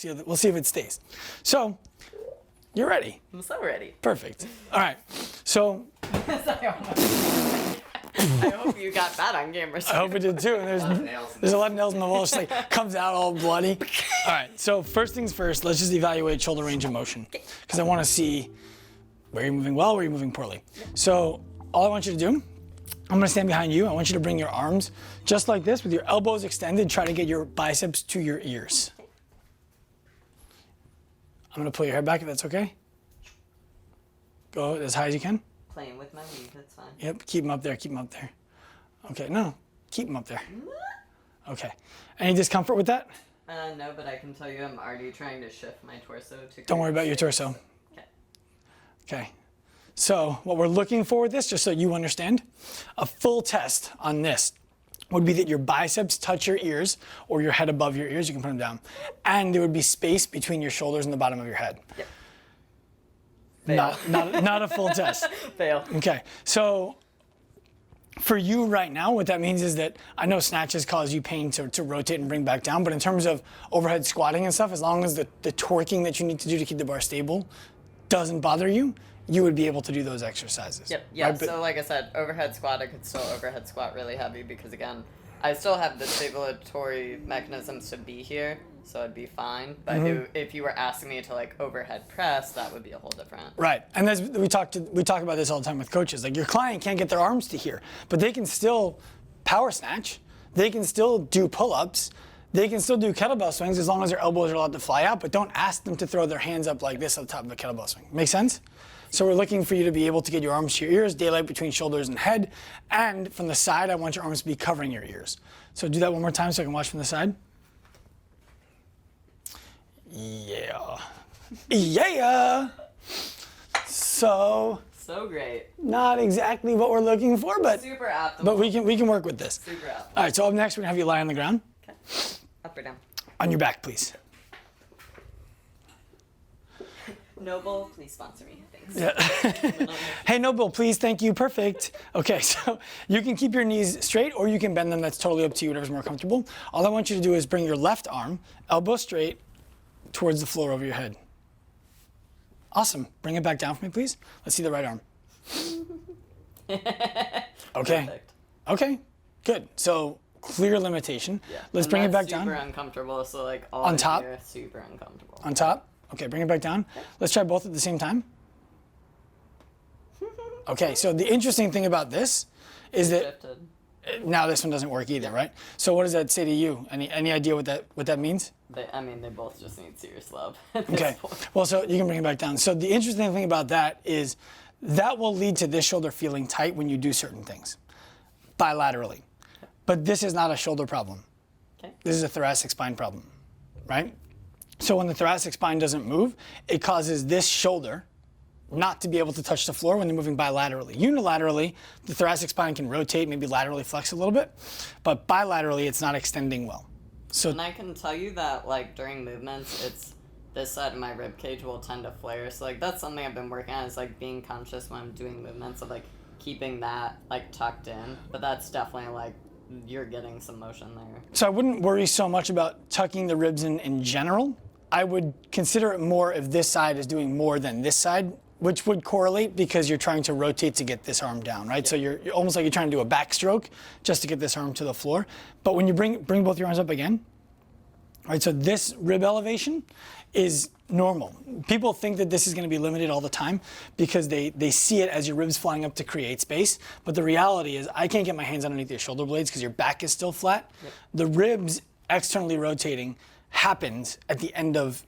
We'll see if it stays. So, you're ready. I'm so ready. Perfect. All right. So. I hope you got that on camera. I hope it did too. And there's a lot of nails in the wall. It just like comes out all bloody. All right. So first things first, let's just evaluate shoulder range of motion because I want to see where you're moving well, where you're moving poorly. So all I want you to do, I'm going to stand behind you. I want you to bring your arms just like this with your elbows extended. Try to get your biceps to your ears. I'm going to pull your head back if that's okay. Go as high as you can. Playing with my lead, that's fine. Yep, keep them up there, keep them up there. Okay, no, keep them up there. Okay. Any discomfort with that? No, but I can tell you I'm already trying to shift my torso to... Don't worry about your torso. Okay. Okay. So what we're looking for with this, just so you understand, a full test on this would be that your biceps touch your ears or your head above your ears, you can put them down, and there would be space between your shoulders and the bottom of your head. Yep. Not a full test. Fail. Okay, so for you right now, what that means is that I know snatches cause you pain to rotate and bring back down, but in terms of overhead squatting and stuff, as long as the twerking that you need to do to keep the bar stable doesn't bother you, you would be able to do those exercises. Yep, yeah, right? so like I said, overhead squat, I could still overhead squat really heavy because again, I still have the stabilizatory mechanisms to be here, so I'd be fine. But if you were asking me to like overhead press, that would be a whole different. Right, and we talk about this all the time with coaches. Like your client can't get their arms to here, but they can still power snatch. They can still do pull-ups. They can still do kettlebell swings as long as their elbows are allowed to fly out. But don't ask them to throw their hands up like this on top of a kettlebell swing. Make sense? So we're looking for you to be able to get your arms to your ears, daylight between shoulders and head, and from the side, I want your arms to be covering your ears. So do that one more time so I can watch from the side. Yeah. Yeah. So great. Not exactly what we're looking for, but super optimal. But we can work with this. Super optimal. All right, so up next we're gonna have you lie on the ground. Okay. Up or down? On your back, please. Noble, please sponsor me. Thanks. Yeah. Hey, Noble, please, thank you. Perfect. Okay, so you can keep your knees straight or you can bend them. That's totally up to you, whatever's more comfortable. All I want you to do is bring your left arm, elbow straight, towards the floor over your head. Awesome. Bring it back down for me, please. Let's see the right arm. Okay. Perfect. Okay, good. So clear limitation. Yeah. Let's bring it back down. Super uncomfortable, so like all on top. Here, super uncomfortable. On top. Okay, bring it back down. Let's try both at the same time. Okay, so the interesting thing about this is that now this one doesn't work either, right? So what does that say to you? Any idea what that means? They both just need serious love. Okay, well, so you can bring it back down. So the interesting thing about that is that will lead to this shoulder feeling tight when you do certain things, bilaterally. But this is not a shoulder problem. Okay. This is a thoracic spine problem, right? So when the thoracic spine doesn't move, it causes this shoulder not to be able to touch the floor when they're moving bilaterally. Unilaterally, the thoracic spine can rotate, maybe laterally flex a little bit, but bilaterally, it's not extending well. So, and I can tell you that, like, during movements, it's this side of my rib cage will tend to flare. So, like, that's something I've been working on is, like, being conscious when I'm doing movements of, like, keeping that, like, tucked in. But that's definitely, like, you're getting some motion there. So I wouldn't worry so much about tucking the ribs in general. I would consider it more if this side is doing more than this side, which would correlate because you're trying to rotate to get this arm down, right? Yeah. So you're almost like you're trying to do a backstroke just to get this arm to the floor. But when you bring both your arms up again, right? So this rib elevation is normal. People think that this is going to be limited all the time because they see it as your ribs flying up to create space. But the reality is I can't get my hands underneath your shoulder blades because your back is still flat. Yep. The ribs externally rotating happens at the end of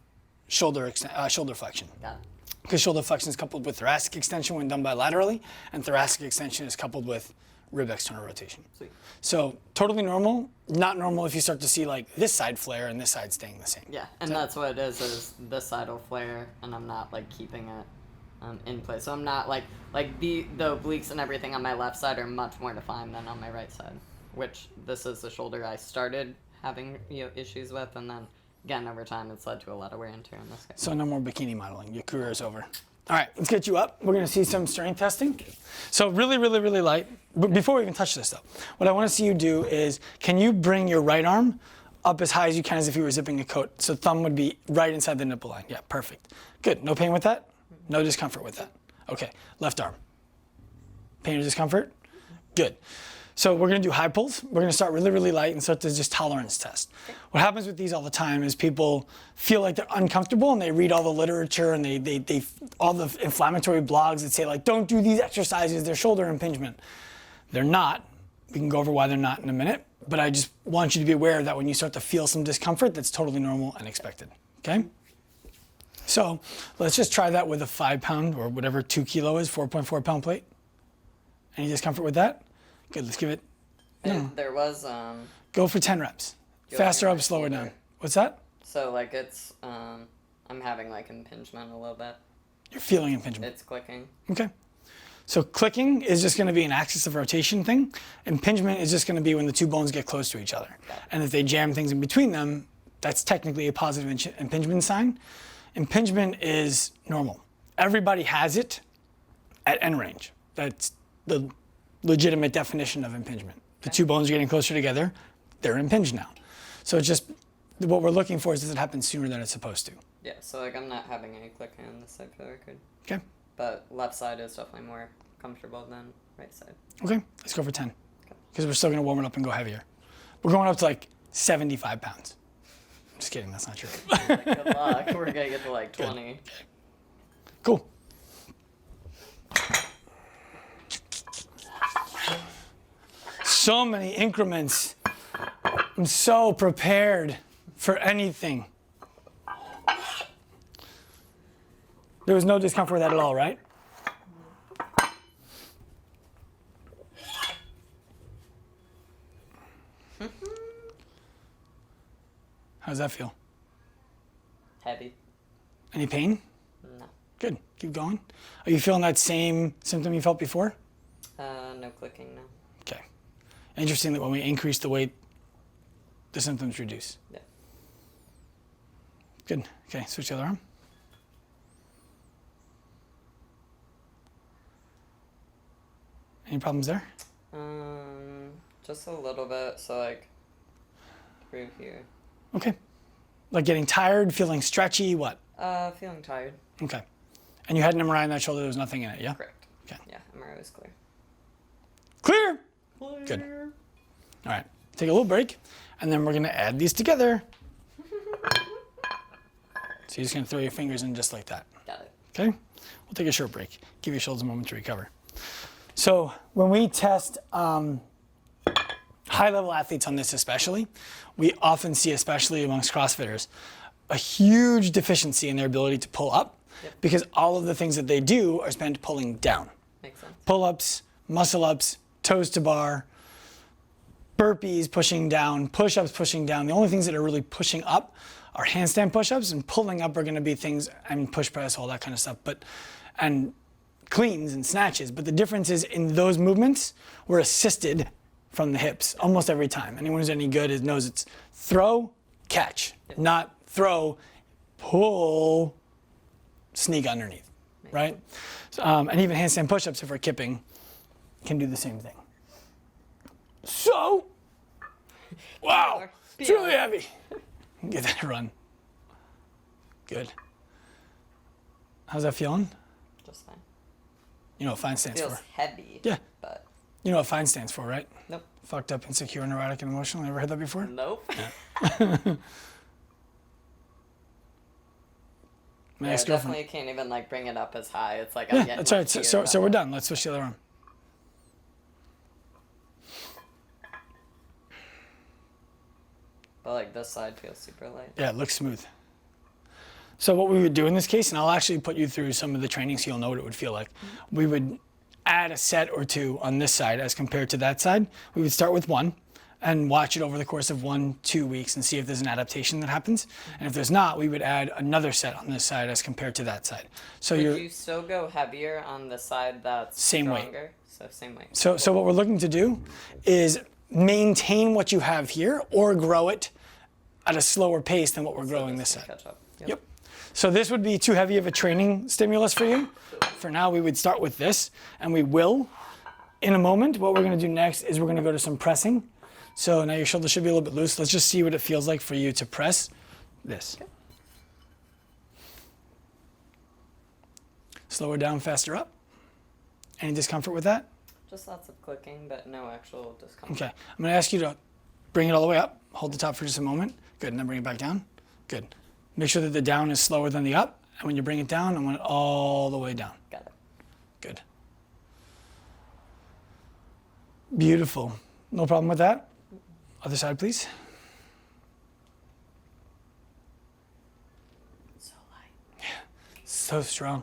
shoulder flexion. Got it. Because shoulder flexion is coupled with thoracic extension when done bilaterally, and thoracic extension is coupled with rib external rotation. Sweet. So totally normal, not normal if you start to see like this side flare and this side staying the same. Yeah, and that's what it is this side will flare, and I'm not like keeping it in place. So I'm not like the obliques and everything on my left side are much more defined than on my right side, which this is the shoulder I started having issues with, and then again over time it's led to a lot of wear and tear in this case. So no more bikini modeling. Your career is over. All right, let's get you up. We're going to see some strength testing. So really, really, really light. But before we even touch this though, what I want to see you do is, can you bring your right arm up as high as you can as if you were zipping a coat. So thumb would be right inside the nipple line. Yeah, perfect. Good. No pain with that? No discomfort with that? Okay. Left arm. Pain or discomfort? Good. So we're going to do high pulls. We're going to start really, really light and start to just tolerance test. What happens with these all the time is people feel like they're uncomfortable and they read all the literature and they all the inflammatory blogs that say like, don't do these exercises, they're shoulder impingement. They're not. We can go over why they're not in a minute, but I just want you to be aware that when you start to feel some discomfort, that's totally normal and expected, okay? So let's just try that with a 5 pound or whatever 2 kilo is, 4.4 pound plate. Any discomfort with that? Good, let's give it. No. There was Go for 10 reps. Faster up, slower down. What's that? So like it's I'm having like impingement a little bit. You're feeling impingement. It's clicking. Okay. So clicking is just going to be an axis of rotation thing. Impingement is just going to be when the two bones get close to each other. And if they jam things in between them, that's technically a positive impingement sign. Impingement is normal. Everybody has it at end range. That's the legitimate definition of impingement. The two bones are getting closer together, they're impinged now. So it's just, what we're looking for is does it happen sooner than it's supposed to? Yeah, so like I'm not having any clicking on this side for the record. Okay. But left side is definitely more comfortable than right side. Okay, let's go for 10. Because we're still gonna warm it up and go heavier. We're going up to like 75 pounds. I'm just kidding, that's not true. Like, good luck, we're gonna get to like 20. Okay. Cool. So many increments. I'm so prepared for anything. There was no discomfort with that at all, right? How does that feel? Heavy. Any pain? No. Good. Keep going. Are you feeling that same symptom you felt before? No clicking, no. Okay. Interesting that when we increase the weight, the symptoms reduce. Yeah. Good. Okay, switch the other arm. Any problems there? Just a little bit, so like through here. Okay. Like getting tired, feeling stretchy, what? Feeling tired. Okay. And you had an MRI on that shoulder, there was nothing in it, yeah? Correct. Okay. Yeah, MRI was clear. Clear! Good. All right, take a little break, and then we're gonna add these together. So you're just gonna throw your fingers in just like that. Got it. Okay? We'll take a short break. Give your shoulders a moment to recover. So when we test high-level athletes on this especially, we often see, especially amongst CrossFitters, a huge deficiency in their ability to pull up because all of the things that they do are spent pulling down. Makes sense. Pull-ups, muscle-ups, toes to bar, burpees pushing down, push-ups pushing down. The only things that are really pushing up are handstand push-ups, and pulling up are going to be things, I mean, push press, all that kind of stuff, and cleans and snatches. But the difference is in those movements, we're assisted from the hips almost every time. Anyone who's any good knows it's throw, catch, not throw, pull, sneak underneath, right? And even handstand push-ups, if we're kipping, can do the same thing. So, wow, it's really heavy. Give that a run. Good. How's that feeling? Just fine. You know what FINE stands Feels for? heavy. Yeah. But You know what FINE stands for, right? nope. Fucked up, insecure, neurotic, and emotional. Ever heard that before? Nope. My Yeah, ex-girlfriend. definitely can't even like bring it up as high. It's like Yeah, I'm getting that's right. So we're done. Let's switch the other arm. But like this side feels super light. Yeah, it looks smooth. So what we would do in this case, and I'll actually put you through some of the training so you'll know what it would feel like. We would add a set or two on this side as compared to that side. We would start with one and watch it over the course of 1-2 weeks and see if there's an adaptation that happens. And if there's not, we would add another set on this side as compared to that side. So Would you still go heavier on the side that's Same weight. stronger? So same weight. So what we're looking to do is maintain what you have here or grow it at a slower pace than what we're growing this side. Catch up. Yep. So this would be too heavy of a training stimulus for you. For now, we would start with this, and we will. In a moment, what we're going to do next is we're going to go to some pressing. So now your shoulder should be a little bit loose. Let's just see what it feels like for you to press this. Okay. Slower down, faster up. Any discomfort with that? Just lots of clicking, but no actual discomfort. Okay, I'm gonna ask you to bring it all the way up. Hold the top for just a moment. Good, and then bring it back down. Good. Make sure that the down is slower than the up. And when you bring it down, I want it all the way down. Got it. Good. Beautiful. No problem with that? Other side, please. So light. So strong.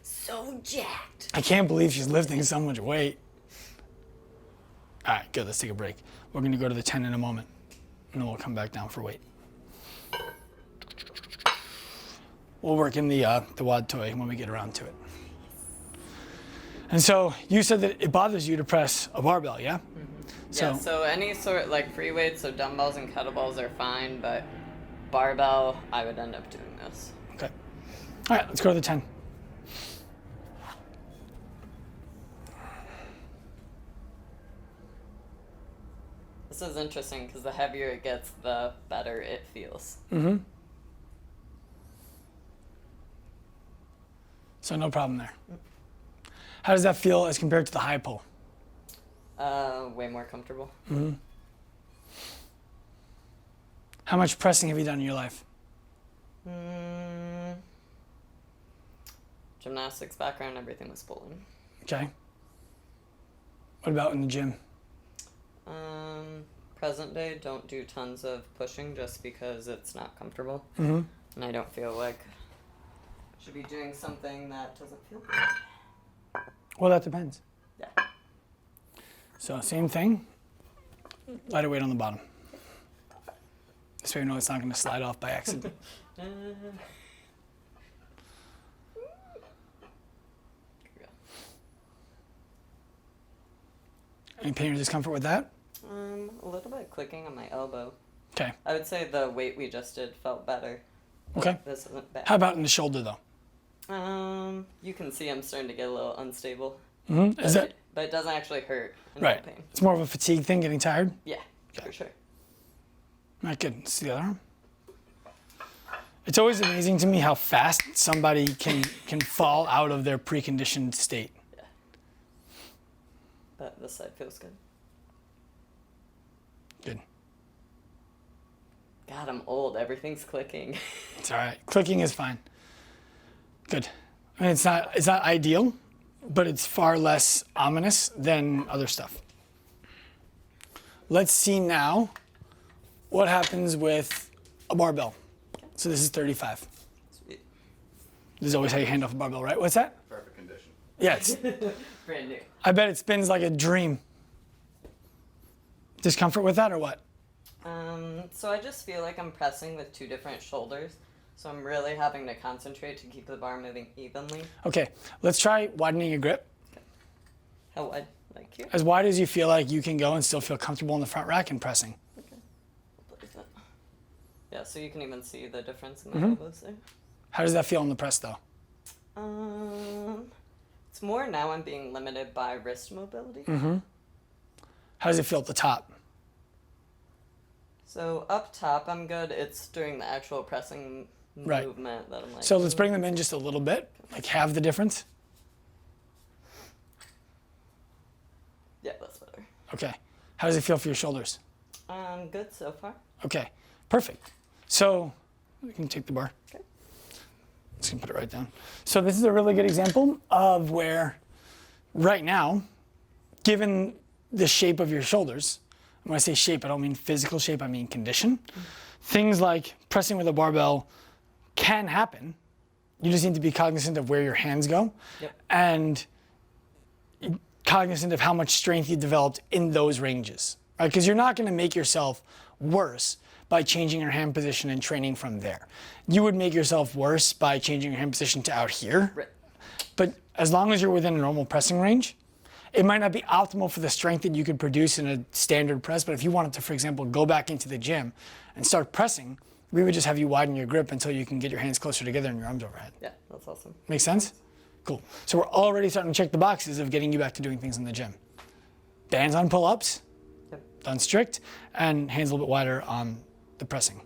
So jacked. I can't believe she's lifting so much weight. All right, good, let's take a break. We're gonna go to the 10 in a moment, and then we'll come back down for weight. We'll work in the wad toy when we get around to it. And so you said that it bothers you to press a barbell, yeah? Yeah, so any sort like free weights, so dumbbells and kettlebells are fine, but barbell, I would end up doing this. Okay. All right, let's go to the 10. This is interesting because the heavier it gets, the better it feels. Mm-hmm. So no problem there. How does that feel as compared to the high pull? Way more comfortable. Mm-hmm. How much pressing have you done in your life? Gymnastics background, everything was pulling. Okay. What about in the gym? Present day, don't do tons of pushing just because it's not comfortable. Mm-hmm. And I don't feel like I should be doing something that doesn't feel good. Well, that depends. Yeah. So same thing, lighter weight on the bottom. This way you know it's not going to slide off by accident. Here we go. Any pain or discomfort with that? A little bit of clicking on my elbow. Okay. I would say the weight we just did felt better. Okay. This isn't bad. How about in the shoulder though? You can see I'm starting to get a little unstable. Mm-hmm. Is that But it doesn't actually hurt. And right? No pain. It's more of a fatigue thing, getting tired. Yeah, Okay. for sure. Not good. Let's see the other arm. It's always amazing to me how fast somebody can fall out of their preconditioned state. Yeah. But this side feels good. Good. God, I'm old. Everything's clicking. It's all right. Clicking is fine. Good. I mean, it's not ideal, but it's far less ominous than other stuff. Let's see now what happens with a barbell. So this is 35. Sweet. This is always how you hand off a barbell, right? What's that? Perfect condition. Yeah, it's, Brand new. I bet it spins like a dream. Discomfort with that or what? So I just feel like I'm pressing with two different shoulders. So I'm really having to concentrate to keep the bar moving evenly. Okay, let's try widening your grip. How wide? Like here? As wide as you feel like you can go and still feel comfortable in the front rack and pressing. Okay. Place that. Yeah, so you can even see the difference in my elbows there. How does that feel in the press though? It's more now I'm being limited by wrist mobility. How does it feel at the top? So up top, I'm good. It's during the actual pressing Right. movement that I'm like. So let's bring them in just a little bit, like halve the difference. Yeah, that's better. Okay. How does it feel for your shoulders? Good so far. Okay, perfect. So we can take the bar. Okay. Just gonna put it right down. So this is a really good example of where right now, given the shape of your shoulders, and when I say shape, I don't mean physical shape, I mean condition. Things like pressing with a barbell can happen. You just need to be cognizant of where your hands go and cognizant of how much strength you developed in those ranges, right? Because you're not gonna make yourself worse by changing your hand position and training from there. You would make yourself worse by changing your hand position to out here. Right. But as long as you're within a normal pressing range, it might not be optimal for the strength that you could produce in a standard press, but if you wanted to, for example, go back into the gym and start pressing, we would just have you widen your grip until you can get your hands closer together and your arms overhead. Yeah, that's awesome. Make sense? Cool. So we're already starting to check the boxes of getting you back to doing things in the gym. Bands on pull-ups, Yep. done strict, and hands a little bit wider on the pressing.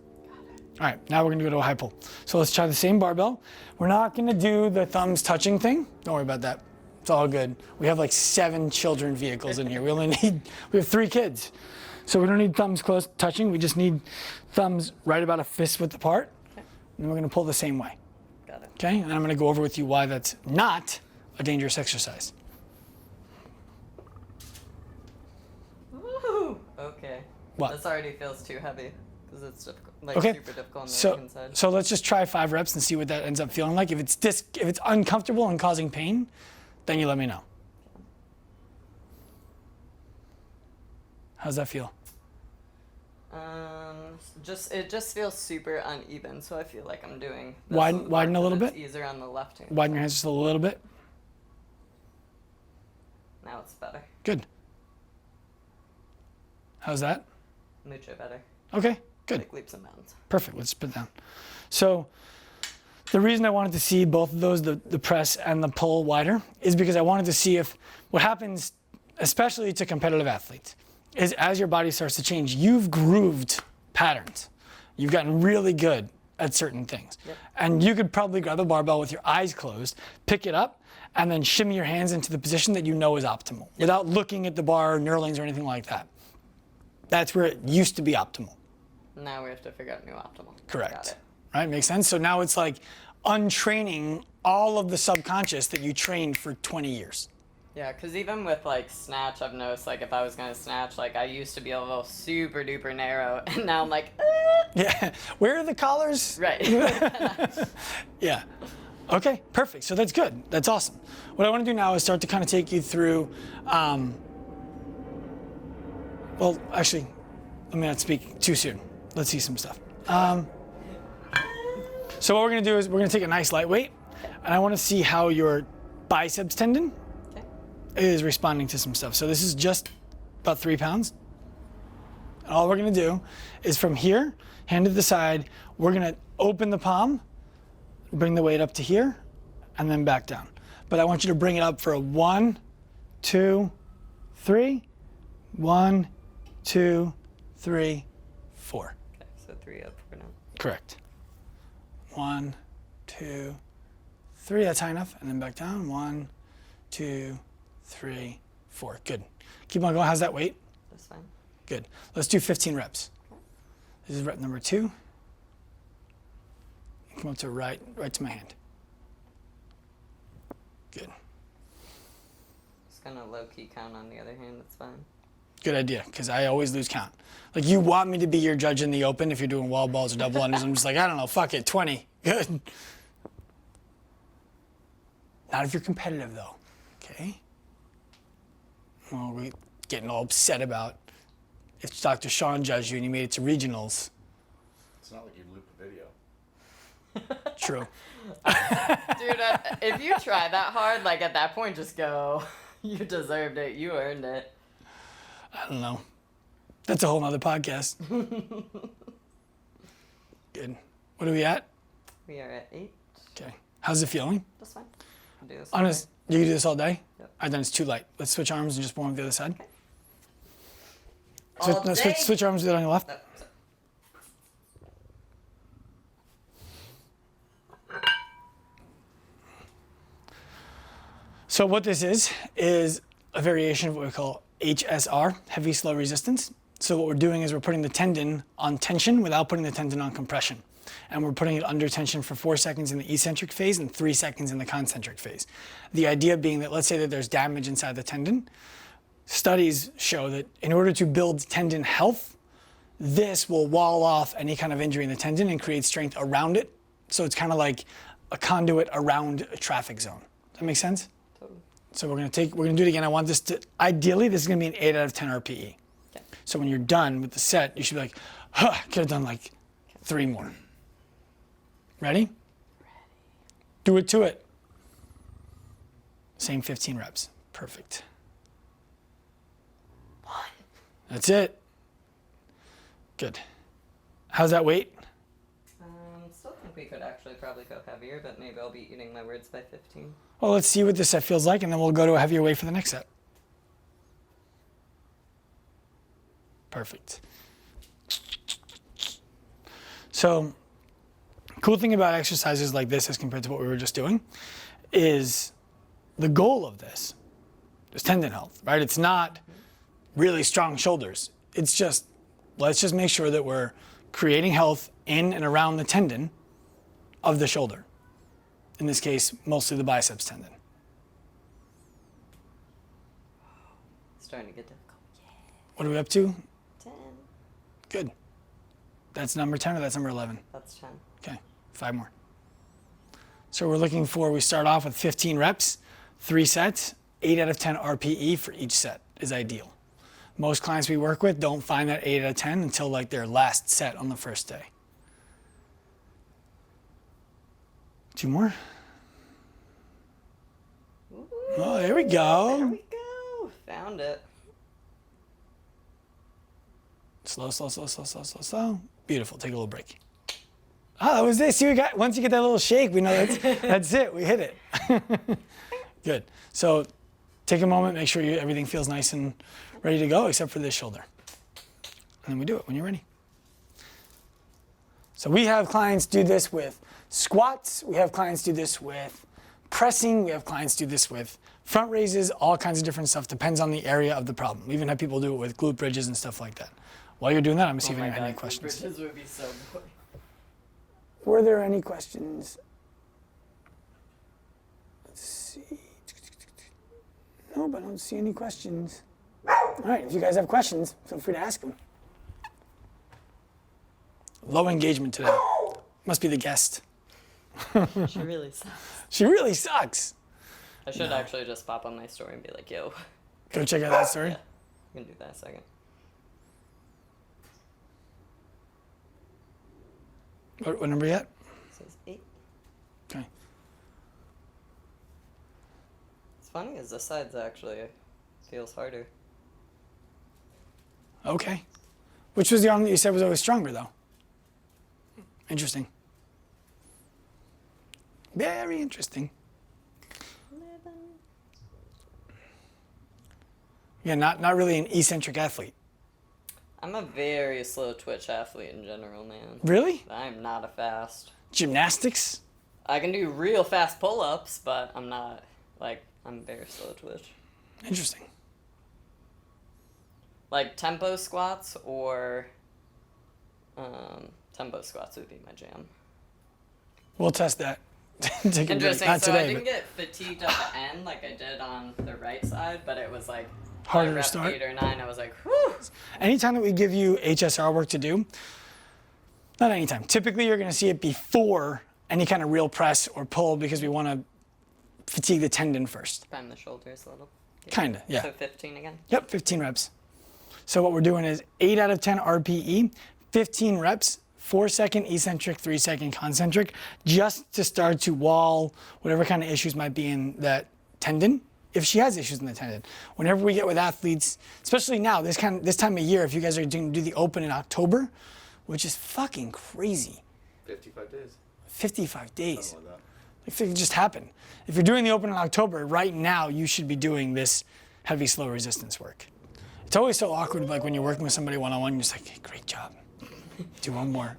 All right, now we're gonna go to a high pull. So let's try the same barbell. We're not gonna do the thumbs touching thing. Don't worry about that. It's all good. We have like 7 children vehicles in here. We have 3 kids. So we don't need thumbs close touching. We just need thumbs right about a fist width apart. Okay. And we're gonna pull the same way. Got it. Okay, and I'm gonna go over with you why that's not a dangerous exercise. Woo! Okay. What? This already feels too heavy because it's difficult, like Okay. super difficult on the So, right-hand side. so let's just try 5 reps and see what that ends up feeling like. If it's uncomfortable and causing pain, then you let me know. How's that feel? It just feels super uneven, so I feel like I'm doing this Widen a little it's bit. easier on the left hand. Widen your hands just a little bit. Now it's better. Good. How's that? Mucho better. Okay, good. Like leaps and bounds. Perfect. Let's put it down. So the reason I wanted to see both of those, the press and the pull wider, is because I wanted to see if what happens, especially to competitive athletes, is as your body starts to change, you've grooved patterns. You've gotten really good at certain things. Yep. And you could probably grab a barbell with your eyes closed, pick it up, and then shimmy your hands into the position that you know is optimal without looking at the bar, knurlings, or anything like that. That's where it used to be optimal. Now we have to figure out new optimal. Correct. Got it. Right? Makes sense? So now it's like untraining all of the subconscious that you trained for 20 years. Yeah, because even with like snatch, I've noticed like if I was gonna snatch, like I used to be a little super duper narrow, and now I'm like, Yeah. Where are the collars? right. Yeah. Okay, perfect. So that's good. That's awesome. What I want to do now is start to kind of take you through, well, actually, let me not speak too soon. Let's see some stuff. So what we're going to do is we're going to take a nice lightweight, and I want to see how your biceps tendon Okay. is responding to some stuff. So this is just about 3 pounds. And all we're going to do is from here, hand to the side, we're going to open the palm, bring the weight up to here, and then back down. But I want you to bring it up for a 1, 2, 3, 1, 2, 3, 4. Okay, so 3 up for now. Correct. 1, 2, 3. That's high enough. And then back down. 1, 2, 3, 4. Good. Keep on going. How's that weight? That's fine. Good. Let's do 15 reps. This is rep number 2. Come up to right to my hand. Good. Just gonna low key count on the other hand. That's fine. Good idea, because I always lose count. Like, you want me to be your judge in the open if you're doing wall balls or double unders. I'm just like, I don't know, fuck it, 20. Good. Not if you're competitive, though. Okay? Well, we're getting all upset about if Dr. Sean judged you and you made it to regionals. It's not like you loop the video. True. Dude, if you try that hard, like at that point, just go. You deserved it. You earned it. I don't know. That's a whole nother podcast. Good. What are we at? We are at 8. Okay. How's it feeling? That's fine. I'll do this. Honest, you can do this all day? Yep. All right, then it's too light. Let's switch arms and just warm up the other side. Okay. All day? Switch arms, do it on your left. Oh, sorry. So what this is a variation of what we call HSR, heavy slow resistance. So what we're doing is we're putting the tendon on tension without putting the tendon on compression. And we're putting it under tension for 4 seconds in the eccentric phase and 3 seconds in the concentric phase. The idea being that, let's say that there's damage inside the tendon. Studies show that in order to build tendon health, this will wall off any kind of injury in the tendon and create strength around it. So it's kind of like a conduit around a traffic zone. Does that make sense? Totally. So we're gonna do it again. I want this to, ideally, this is gonna be an 8 out of 10 RPE. Okay. So when you're done with the set, you should be like, huh, could have done like 3 more. Ready? Ready. Do it to it. Same 15 reps. Perfect. 1. That's it. Good. How's that weight? Still think we could actually probably go heavier, but maybe I'll be eating my words by 15. Well, let's see what this set feels like, and then we'll go to a heavier weight for the next set. Perfect. So, cool thing about exercises like this as compared to what we were just doing is the goal of this is tendon health, right? It's not really strong shoulders. It's just, let's just make sure that we're creating health in and around the tendon of the shoulder. In this case, mostly the biceps tendon. Starting to get difficult. What are we up to? 10. Good. That's number 10 or that's number 11? That's 10. Okay, 5 more. So we're looking for, we start off with 15 reps, 3 sets, 8 out of 10 RPE for each set is ideal. Most clients we work with don't find that 8 out of 10 until like their last set on the first day. 2 more. Ooh, Oh, there we go. There we go. Found it. Slow, slow, slow, slow, slow, slow, slow. Beautiful, take a little break. Oh, that was it. See, we got, once you get that little shake, we know that's it, we hit it. Good. So take a moment, make sure everything feels nice and ready to go, except for this shoulder. And then we do it when you're ready. So we have clients do this with squats, we have clients do this with pressing, we have clients do this with front raises, all kinds of different stuff, depends on the area of the problem. We even have people do it with glute bridges and stuff like that. While you're doing that, I'm gonna see if anyone had any questions. Bridges would be so boring. Were there any questions? Let's see. No, but I don't see any questions. All right, if you guys have questions, feel free to ask them. Low engagement today. Must be the guest. She really sucks. She really sucks. I should actually just pop on my story and be like, yo. Go check out that story. Yeah, we can do that in a second. What number are you at? It says 8. Okay. It's funny is this side's actually feels harder. Okay. Which was the arm that you said was always stronger, though? Interesting. Very interesting. 11. Yeah, not really an eccentric athlete. I'm a very slow twitch athlete in general, man. Really? I'm not a fast. Gymnastics? I can do real fast pull-ups, but I'm not, like, I'm very slow twitch. Interesting. Like, tempo squats or, tempo squats would be my jam. We'll test that. Take a break. Interesting, Not so today, I didn't but get fatigued at the end like I did on the right side, but it was like, harder by to rep start. 8 or 9, I was like, whew. Anytime that we give you HSR work to do, not anytime. Typically, you're going to see it before any kind of real press or pull because we want to fatigue the tendon first. Prime the shoulders a little. Kinda, yeah. So 15 again? Yep, 15 reps. So what we're doing is 8 out of 10 RPE, 15 reps, 4-second eccentric, 3-second concentric, just to start to wall whatever kind of issues might be in that tendon, if she has issues in the tendon. Whenever we get with athletes, especially now, this time of year, if you guys are going to do the Open in October, which is fucking crazy. 55 days. 55 days. Something like If it could just happen. If you're doing the Open in October, right now you should be doing this heavy, slow resistance work. It's always so awkward, like when you're working with somebody one-on-one, you're just like, hey, great job. Do one more.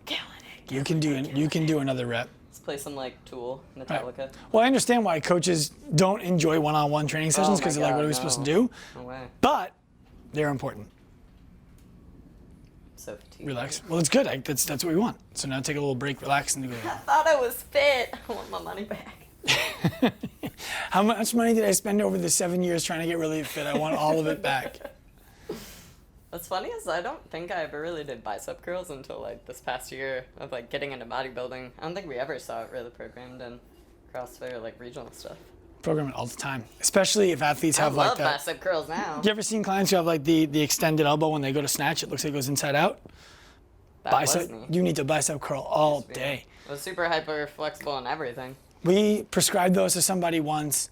You can do another rep. Let's play some like Tool, Metallica. Well, I understand why coaches don't enjoy one-on-one training sessions because they're like, what are we supposed to do? No way. But they're important. So fatigued. Relax. Well, it's good. That's what we want. So now take a little break, relax, and go. I thought I was fit. I want my money back. How much money did I spend over the 7 years trying to get really fit? I want all of it back. What's funny is I don't think I ever really did bicep curls until like this past year of like getting into bodybuilding. I don't think we ever saw it really programmed in CrossFit or like regional stuff. Program it all the time, especially if athletes have I like love that. bicep curls now. You ever seen clients who have like the extended elbow when they go to snatch? It looks like it goes inside out. That Bicep. was me. You need to bicep curl all Yeah. day. It was super hyper flexible and everything. We prescribed those to somebody once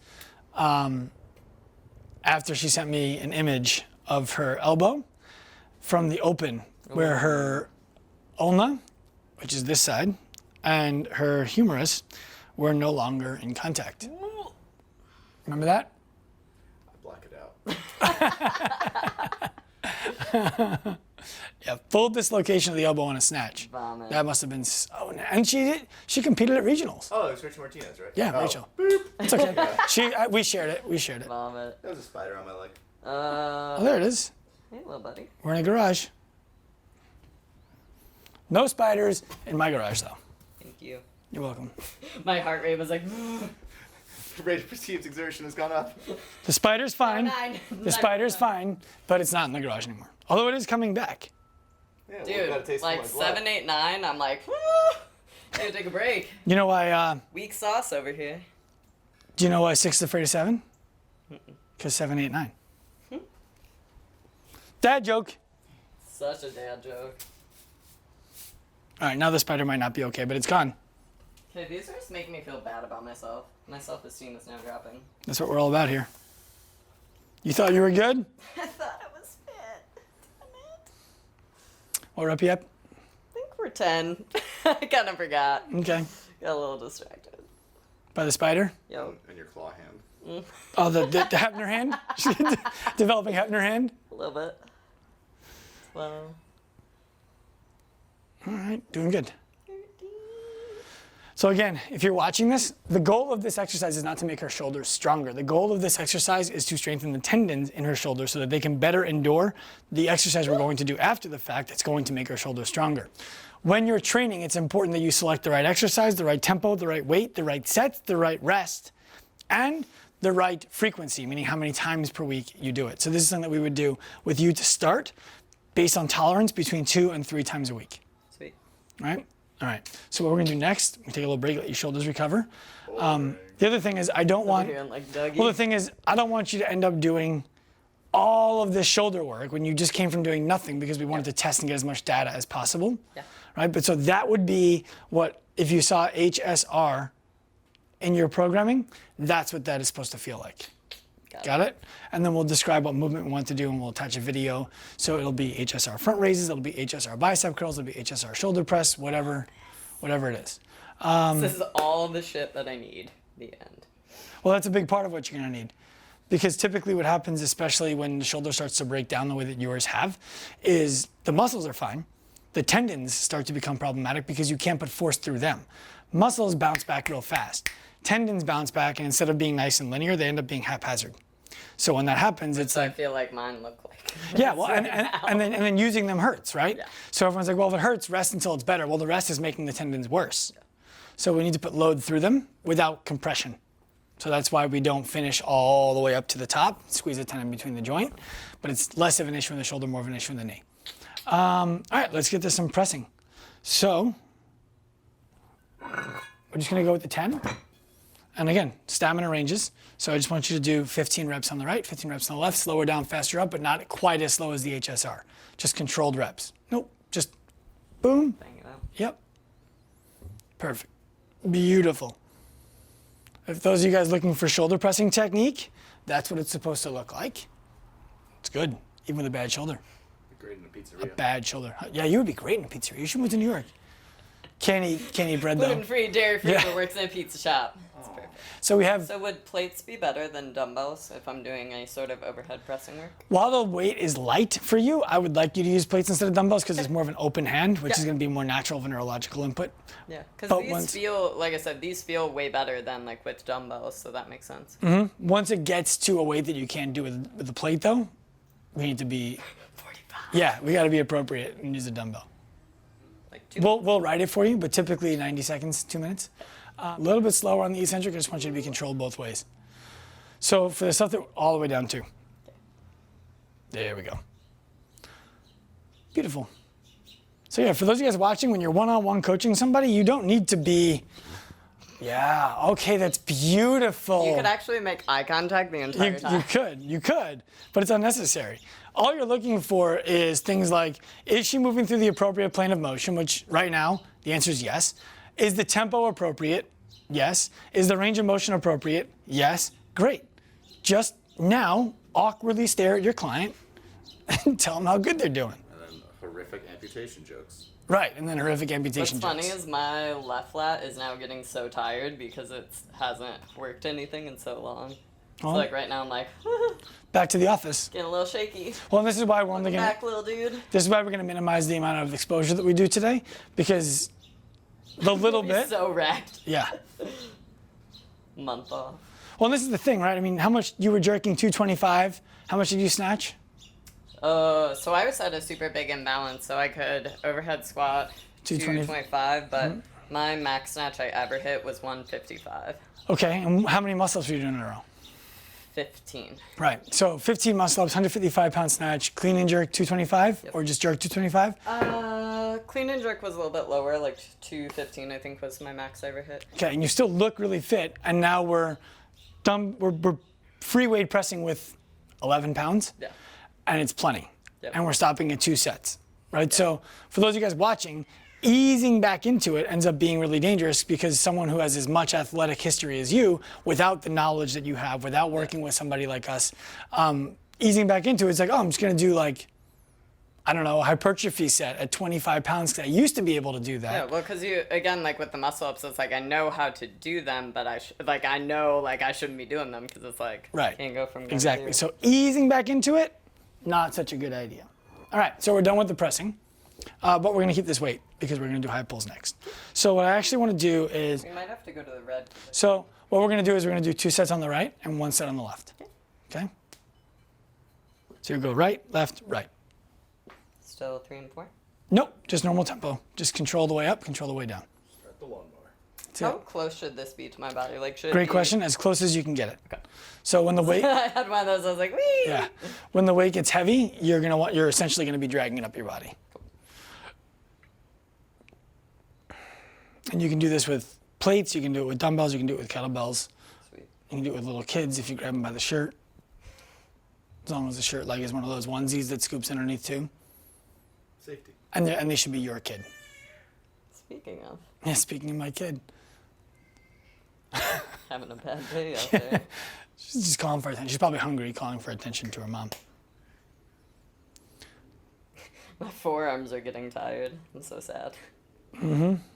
after she sent me an image of her elbow from the Open, where her ulna, which is this side, and her humerus were no longer in contact. Remember that? I black it out. Yeah, full dislocation of the elbow on a snatch. Vomit. That must have been so. And she competed at regionals. Oh, it was Rachel Martinez, right? Yeah, Oh. Rachel. Boop. It's okay. We shared it. We shared it. Vomit. That was a spider on my leg. Oh, there it is. Hey, little buddy. We're in a garage. No spiders in my garage, though. Thank you. You're welcome. My heart rate was like. Rate of perceived exertion has gone up. The spider's fine. 9. The spider's fine, but it's not in the garage anymore. Although it is coming back. Yeah, Dude, well, taste like my blood. 7, 8, 9, I'm like, woo! Need to take a break. You know why? Weak sauce over here. Do you know why 6 is afraid of 7? Because 7, 8, 9. Dad joke. Such a dad joke. All right, now the spider might not be okay, but it's gone. Okay, these are just making me feel bad about myself. My self-esteem is now dropping. That's what we're all about here. You thought you were good? I thought I was fit. Damn it. What rep you up? I think we're 10. I kind of forgot. Okay. Got a little distracted. By the spider? Yo. And your claw hand. Oh, the Hefner hand? Developing Hefner hand? A little bit. Well. All right, doing good. So again, if you're watching this, the goal of this exercise is not to make her shoulders stronger. The goal of this exercise is to strengthen the tendons in her shoulders so that they can better endure the exercise we're going to do after the fact that's going to make her shoulders stronger. When you're training, it's important that you select the right exercise, the right tempo, the right weight, the right sets, the right rest, and the right frequency, meaning how many times per week you do it. So this is something that we would do with you to start based on tolerance between 2 and 3 times a week. Sweet. All right? All right. So what we're going to do next, we take a little break, let your shoulders recover. The other thing is I don't want, Here, like Dougie. well, the thing is I don't want you to end up doing all of this shoulder work when you just came from doing nothing because we wanted to test and get as much data as possible. Yeah. Right? But so that would be what, if you saw HSR in your programming, that's what that is supposed to feel like. Got it? And then we'll describe what movement we want to do and we'll attach a video. So it'll be HSR front raises, it'll be HSR bicep curls, it'll be HSR shoulder press, whatever it is. This is all the shit that I need. The end. Well, that's a big part of what you're gonna need. Because typically what happens, especially when the shoulder starts to break down the way that yours have, is the muscles are fine. The tendons start to become problematic because you can't put force through them. Muscles bounce back real fast. Tendons bounce back, and instead of being nice and linear, they end up being haphazard. So when that happens, it's So I like, feel like mine look like. yeah, well, and then using them hurts, right? Yeah. So everyone's like, well, if it hurts, rest until it's better. Well, the rest is making the tendons worse. So we need to put load through them without compression. So that's why we don't finish all the way up to the top, squeeze the tendon between the joint, but it's less of an issue in the shoulder, more of an issue in the knee. All right, let's get to some pressing. So we're just gonna go with the 10. And again, stamina ranges. So I just want you to do 15 reps on the right, 15 reps on the left, slower down, faster up, but not quite as slow as the HSR. Just controlled reps. Nope, just boom. Bang it out. Yep. Perfect. Beautiful. If those of you guys looking for shoulder pressing technique, that's what it's supposed to look like. It's good, even with a bad shoulder. Great in a pizzeria. Bad shoulder. Yeah, you would be great in a pizzeria. You should move to New York. Can't eat bread though. Gluten-free, dairy-free, Yeah. but works in a pizza shop. That's perfect. So we have, So would plates be better than dumbbells if I'm doing any sort of overhead pressing work? while the weight is light for you, I would like you to use plates instead of dumbbells because it's more of an open hand, which is going to be more natural of a neurological input. Yeah, because But these once- feel, like I said, these feel way better than like with dumbbells, so that makes sense. Once it gets to a weight that you can't do with the plate though, we need to be, 45. yeah, we got to be appropriate and use a dumbbell. Like 2. We'll write it for you, but typically 90 seconds, 2 minutes. A little bit slower on the eccentric. I just want you to be controlled both ways. So for the stuff that all the way down to, there we go. Beautiful. So yeah, for those of you guys watching, when you're one-on-one coaching somebody, you don't need to be, yeah, okay, that's beautiful. You could actually make eye contact the entire time. You could, but it's unnecessary. All you're looking for is things like, is she moving through the appropriate plane of motion, which right now, the answer is yes. Is the tempo appropriate? Yes. Is the range of motion appropriate? Yes. Great. Just now, awkwardly stare at your client and tell them how good they're doing. And then horrific amputation jokes. Right, and then horrific amputation What's funny jokes. is my left lat is now getting so tired because it hasn't worked anything in so long. So like right now I'm like, Back to the office. getting a little shaky. Well, and this is why we're only gonna. Back, little dude. This is why we're gonna minimize the amount of exposure that we do today, because the little bit. So wrecked. Yeah. Month off. Well, and this is the thing, right? I mean, how much you were jerking 225? How much did you snatch? So I was at a super big imbalance, so I could overhead squat 225, but my max snatch I ever hit was 155. Okay, and how many muscle-ups were you doing in a row? 15. Right. So 15 muscle-ups, 155-pound snatch, clean and jerk 225, or just jerk 225? Clean and jerk was a little bit lower, like 215 I think was my max I ever hit. Okay, and you still look really fit, and now we're free weight pressing with 11 pounds, Yeah. and it's plenty. Yep. And we're stopping at 2 sets, right? So for those of you guys watching, easing back into it ends up being really dangerous, because someone who has as much athletic history as you, without the knowledge that you have, without working with somebody like us, easing back into it, it's like, oh, I'm just gonna do like, I don't know, a hypertrophy set at 25 pounds, because I used to be able to do that. Yeah, well, because you, again, like with the muscle ups, it's like I know how to do them, but I know like I shouldn't be doing them, because it's like, Right. can't go from Exactly. So easing back into it, not such a good idea. All right, so we're done with the pressing, but we're gonna keep this weight because we're gonna do high pulls next. So what I actually wanna do is, We might have to go to the red. so what we're gonna do is we're gonna do 2 sets on the right and 1 set on the left. Okay? So you go right, left, right. Still 3 and 4. Nope, just normal tempo. Just control the way up, control the way down. Start the lawnmower. That's How it. close should this be to my body? Like, should it Great be- question, as close as you can get it. Okay. So when the weight, I had one of those. I was like, wee. yeah, when the weight gets heavy, you're essentially gonna be dragging it up your body. And you can do this with plates, you can do it with dumbbells, you can do it with kettlebells. Sweet. You can do it with little kids if you grab them by the shirt. As long as the shirt leg is one of those onesies that scoops underneath too. Safety. And they should be your kid. Speaking of Yeah, speaking of my kid. having a bad day out there. She's just calling for attention. She's probably hungry, calling for attention to her mom. My forearms are getting tired. I'm so sad. 15.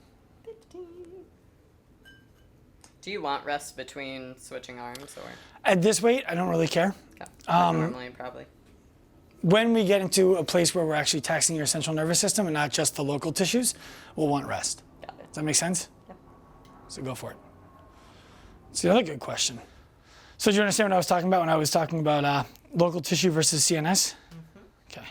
Do you want rest between switching arms or? At this weight, I don't really care. Okay. Normally, probably. When we get into a place where we're actually taxing your central nervous system and not just the local tissues, we'll want rest. Got it. Does that make sense? Yeah. So go for it. It's the other good question. So do you understand what I was talking about when I was talking about local tissue versus CNS? Okay.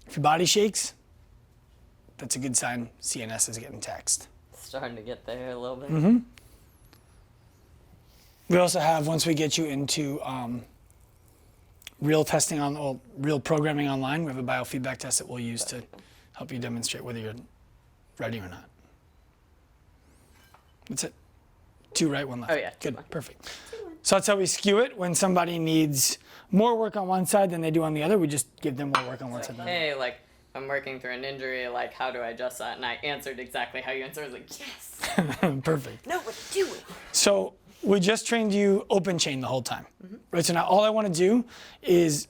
If your body shakes, that's a good sign CNS is getting taxed. Starting to get there a little bit. We also have, once we get you into real testing real programming online, we have a biofeedback test that we'll use to help you demonstrate whether you're ready or not. That's it. 2 right, 1 left. Oh, yeah, 2 Good, left. perfect. So that's how we skew it. When somebody needs more work on one side than they do on the other, we just give them more work on one side. Hey, like, I'm working through an injury, like, how do I adjust that? And I answered exactly how you answered. I was like, yes! Perfect. Know what to do. So we just trained you open chain the whole time. Right, so now all I want to do is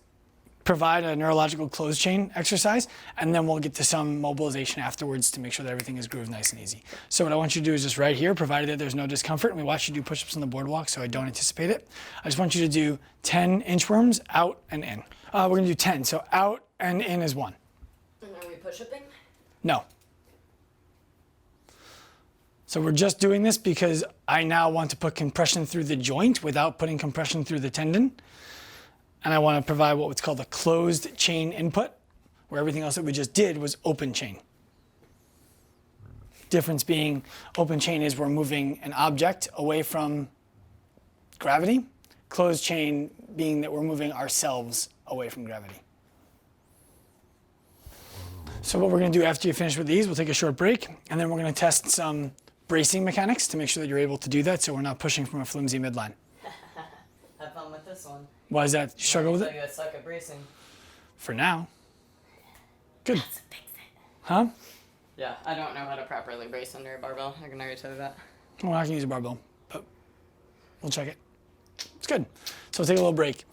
provide a neurological closed chain exercise, and then we'll get to some mobilization afterwards to make sure that everything is grooved nice and easy. So what I want you to do is just right here, provided that there's no discomfort, and we watch you do push-ups on the boardwalk, so I don't anticipate it. I just want you to do 10 inchworms, out and in. We're gonna do 10, so out and in is 1. And are we push-upping? No. So we're just doing this because I now want to put compression through the joint without putting compression through the tendon. And I want to provide what's called a closed chain input, where everything else that we just did was open chain. Difference being, open chain is we're moving an object away from gravity. Closed chain being that we're moving ourselves away from gravity. So what we're going to do after you finish with these, we'll take a short break, and then we're going to test some bracing mechanics to make sure that you're able to do that so we're not pushing from a flimsy midline. Have fun with this one. Why is that? You struggle with So it? you suck at bracing. For now. Good. Fix it. Huh? Yeah, I don't know how to properly brace under a barbell. I can already tell you that. Well, I can use a barbell, but we'll check it. It's good. So we'll take a little break.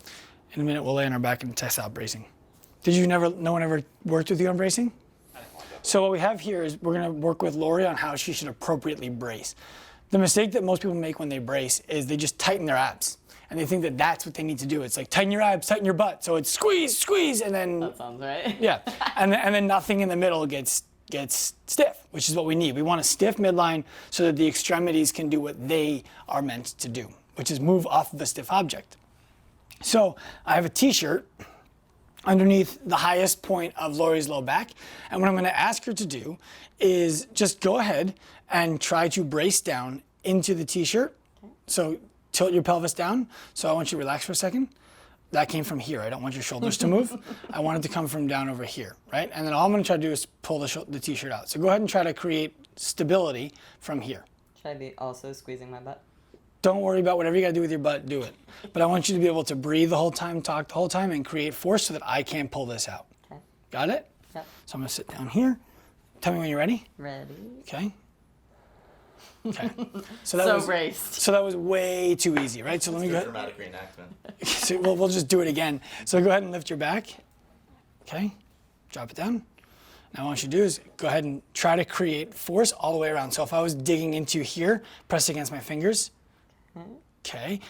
In a minute, we'll lay on our back and test out bracing. No one ever worked with you on bracing? I didn't want to. So what we have here is we're going to work with Lori on how she should appropriately brace. The mistake that most people make when they brace is they just tighten their abs. And they think that that's what they need to do. It's like tighten your abs, tighten your butt. So it's squeeze, squeeze, and then That sounds right. yeah, and then nothing in the middle gets stiff, which is what we need. We want a stiff midline so that the extremities can do what they are meant to do, which is move off of a stiff object. So I have a t-shirt underneath the highest point of Lori's low back, and what I'm going to ask her to do is just go ahead and try to brace down into the t-shirt. So tilt your pelvis down. So I want you to relax for a second. That came from here. I don't want your shoulders to move. I want it to come from down over here, right? And then all I'm going to try to do is pull the t-shirt out. So go ahead and try to create stability from here. Should I be also squeezing my butt? Don't worry about whatever you got to do with your butt, do it. But I want you to be able to breathe the whole time, talk the whole time, and create force so that I can't pull this out. Okay. Got it? Yep. So I'm going to sit down here. Tell me when you're ready. Ready. Okay. Okay. So braced. So that was way too easy, right? So let me go ahead. Dramatic reenactment. So we'll just do it again. So go ahead and lift your back. Okay. Drop it down. Now what I want you to do is go ahead and try to create force all the way around. So if I was digging into here, press against my fingers. Okay.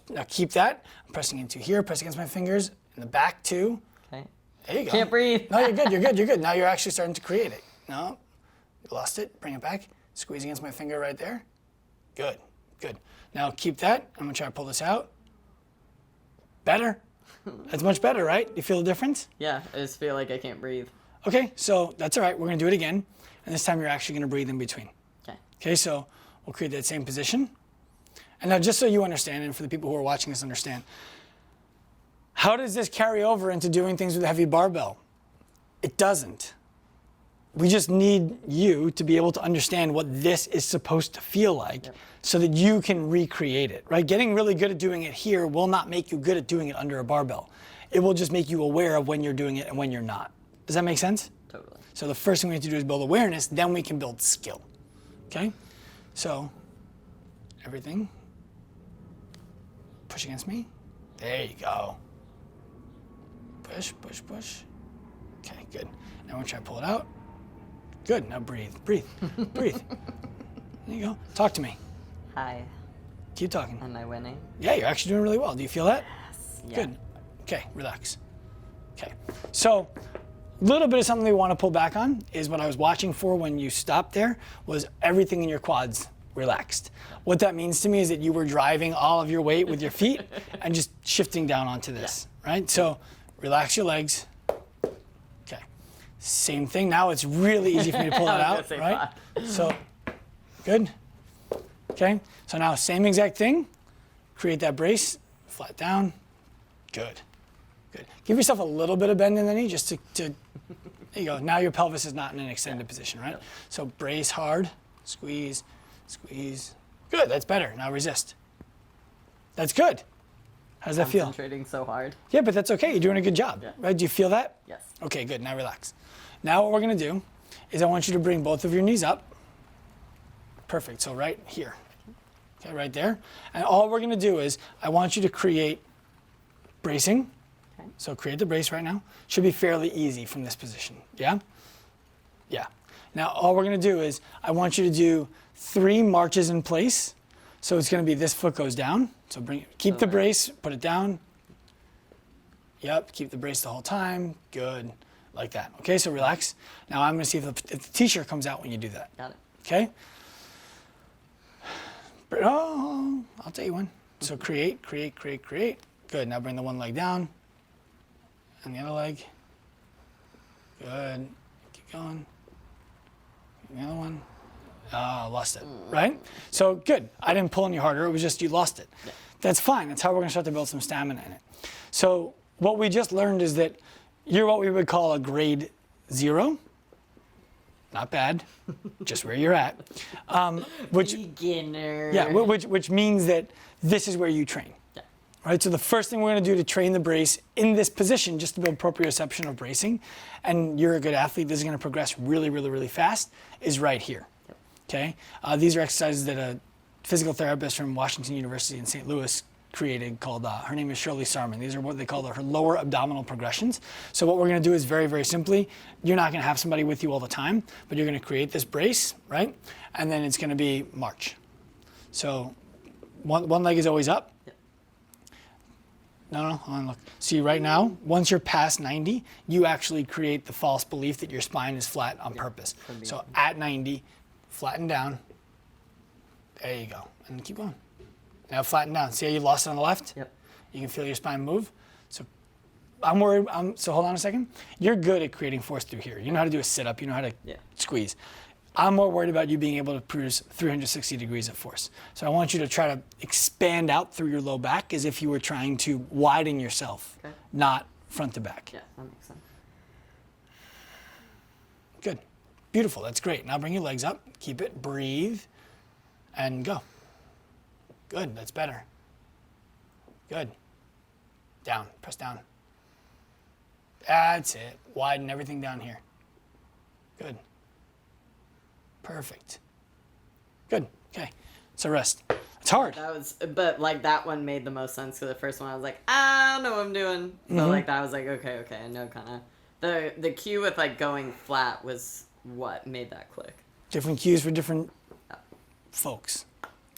Now keep that. I'm pressing into here, press against my fingers. In the back too. Okay. There you go. Can't breathe. No, you're good, you're good, you're good. Now you're actually starting to create it. No, you lost it. Bring it back. Squeeze against my finger right there. Good, good. Now keep that. I'm gonna try to pull this out. Better. That's much better, right? You feel the difference? Yeah, I just feel like I can't breathe. Okay, so that's all right. We're gonna do it again. And this time you're actually gonna breathe in between. Okay. Okay, so we'll create that same position. And now just so you understand, and for the people who are watching this understand, how does this carry over into doing things with a heavy barbell? It doesn't. We just need you to be able to understand what this is supposed to feel like so that you can recreate it, right? Getting really good at doing it here will not make you good at doing it under a barbell. It will just make you aware of when you're doing it and when you're not. Does that make sense? Totally. So the first thing we need to do is build awareness, then we can build skill, okay? So everything, push against me. There you go. Push, push, push. Okay, good. Now we're gonna try to pull it out. Good, now breathe, breathe, breathe. There you go. Talk to me. Hi. Keep talking. Am I winning? Yeah, you're actually doing really well. Do you feel that? Yes. Yeah. Good. Okay, relax. Okay, so a little bit of something we want to pull back on is what I was watching for when you stopped there was everything in your quads relaxed. What that means to me is that you were driving all of your weight with your feet and just shifting down onto this, right? So relax your legs. Okay, same thing. Now it's really easy for me to pull that out, right? So, good. Okay, so now same exact thing. Create that brace, flat down. Good, good. Give yourself a little bit of bend in the knee just to there you go. Now your pelvis is not in an extended position, right? So brace hard, squeeze, squeeze. Good, that's better. Now resist. That's good. How does that feel? Concentrating so hard. Yeah, but that's okay. You're doing a good job, right? Do you feel that? Yes. Okay, good. Now relax. Now what we're gonna do is I want you to bring both of your knees up. Perfect. So right here. Okay, right there. And all we're gonna do is I want you to create bracing. Okay. So create the brace right now. Should be fairly easy from this position. Yeah? Yeah. Now all we're gonna do is I want you to do 3 marches in place. So it's gonna be this foot goes down. So keep the brace, put it down. Yep, keep the brace the whole time. Good, like that. Okay, so relax. Now I'm gonna see if the t-shirt comes out when you do that. Got it. Okay? Oh, I'll tell you one. So create. Good, now bring the one leg down. And the other leg. Good, keep going. And the other one. Oh, lost it, right? So good, I didn't pull any harder, it was just you lost it. Yeah. That's fine, that's how we're gonna start to build some stamina in it. So what we just learned is that you're what we would call a grade 0. Not bad, just where you're at. Which, Beginner. yeah, which means that this is where you train. Yeah. Right, so the first thing we're going to do to train the brace in this position, just to build proprioception of bracing, and you're a good athlete, this is going to progress really, really, really fast, is right here. Yep. Okay, these are exercises that a physical therapist from Washington University in St. Louis created called, her name is Shirley Sarman. These are what they call her lower abdominal progressions. So what we're going to do is very, very simply, you're not going to have somebody with you all the time, but you're going to create this brace, right? And then it's going to be march. So one leg is always up. Yep. No, hold on, look. See, right now, once you're past 90, you actually create the false belief that your spine is flat on purpose. So at 90, flatten down. There you go. And keep going. Now flatten down. See how you lost it on the left? Yep. You can feel your spine move. So I'm worried. So hold on a second. You're good at creating force through here. You know how to do a sit-up. You know how to squeeze. I'm more worried about you being able to produce 360 degrees of force. So I want you to try to expand out through your low back as if you were trying to widen yourself, not front to back. Yeah, that makes sense. Good. Beautiful. That's great. Now bring your legs up. Keep it. Breathe. And go. Good. That's better. Good. Down. Press down. That's it. Widen everything down here. Good. Perfect. Good. Okay. So rest. It's hard. That was, but like that one made the most sense. So the first one, I was like, I don't know what I'm doing. But like that was like, okay, I know kind of. The cue with like going flat was what made that click. Different cues for different folks.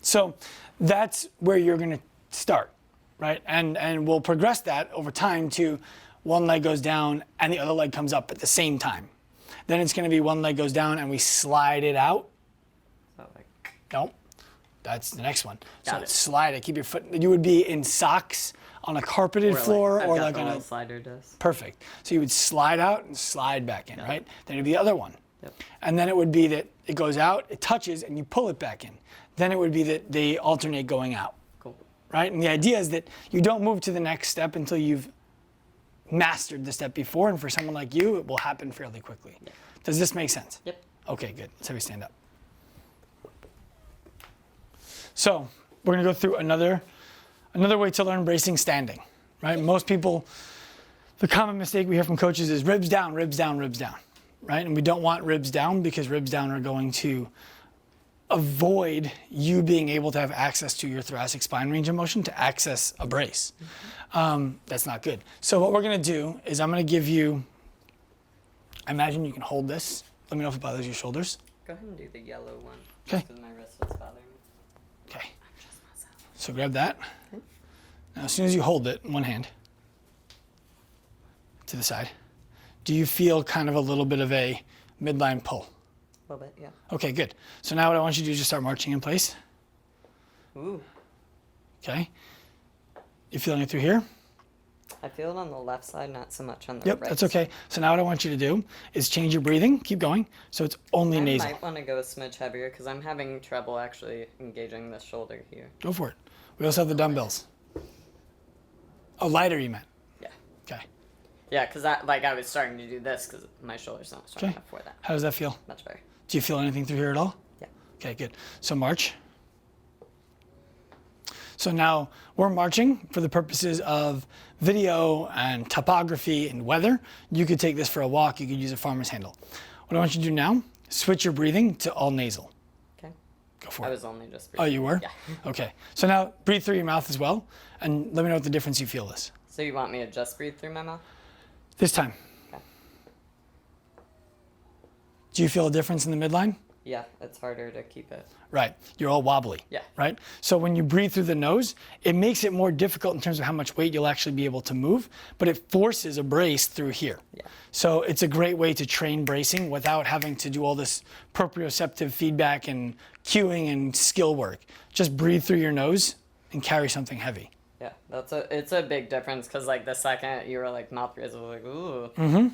So that's where you're going to start, right? And we'll progress that over time to one leg goes down and the other leg comes up at the same time. Then it's going to be one leg goes down and we slide it out. So like, Nope. That's the next one. Got So it. slide it. Keep your foot. You would be in socks on a carpeted floor I've or got like the on a little slider disc. perfect. So you would slide out and slide back in, right? Then it'd be the other one. Yep. And then it would be that it goes out, it touches, and you pull it back in. Then it would be that they alternate going out, Cool. right? And the idea is that you don't move to the next step until you've mastered the step before. And for someone like you, it will happen fairly quickly. Yeah. Does this make sense? Yep. Okay, good. Let's have you stand up. So we're going to go through another way to learn bracing standing, right? Most people, the common mistake we hear from coaches is ribs down, ribs down, ribs down, right? And we don't want ribs down because ribs down are going to avoid you being able to have access to your thoracic spine range of motion to access a brace. That's not good. So what we're going to do is I'm going to give you, I imagine you can hold this. Let me know if it bothers your shoulders. Go ahead and do the yellow one. Okay. Because my wrist was bothering me. Okay. So grab that. Now as soon as you hold it in one hand to the side, do you feel kind of a little bit of a midline pull? A little bit, yeah. Okay, good. So now what I want you to do is just start marching in place. Ooh. Okay. You feeling it through here? I feel it on the left side, not so much on the Yep, right. that's okay. So now what I want you to do is change your breathing. Keep going. So it's only I nasal. might want to go a smidge heavier because I'm having trouble actually engaging the shoulder here. Go for it. We also have the dumbbells. Oh, lighter you meant. Yeah. Okay. Yeah, because I was starting to do this because my shoulder's not strong Okay. enough for that. How does that feel? Much better. Do you feel anything through here at all? Yeah. Okay, good. So march. So now we're marching for the purposes of video and topography and weather. You could take this for a walk. You could use a farmer's handle. What I want you to do now, switch your breathing to all nasal. Okay. Go for I it. was only just Oh, you were? Yeah. Okay. So now breathe through your mouth as well, and let me know what the difference you feel is. So you want me to just breathe through my mouth? This time. Okay. Do you feel a difference in the midline? Yeah, it's harder to keep it. Right. You're all wobbly. Yeah. Right? So when you breathe through the nose, it makes it more difficult in terms of how much weight you'll actually be able to move, but it forces a brace through here. Yeah. So it's a great way to train bracing without having to do all this proprioceptive feedback and cueing and skill work. Just breathe through your nose and carry something heavy. Yeah, it's a big difference because like the second you were like mouth raised, I was like, ooh. Mm-hmm.